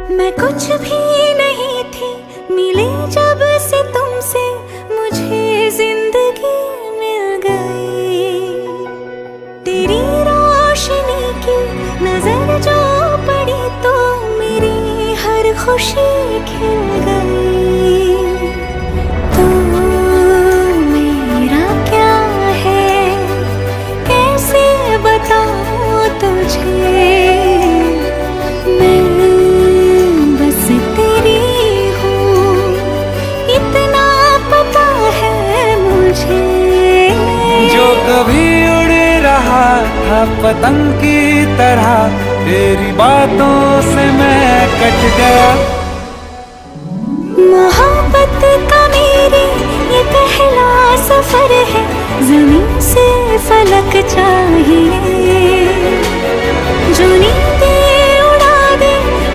मैं कुछ भी नहीं थी, मिली जब से तुमसे मुझे जिंदगी मिल गई। तेरी रोशनी की नजर जो पड़ी तो मेरी हर खुशी खिल गई। तो मेरा क्या है, कैसे बताऊं तुझे, कभी उड़ रहा था पतंग की तरह, तेरी बातों से मैं कट गया। मोहब्बत का मेरे ये पहला सफर है, ज़मीन से फलक चाहिए।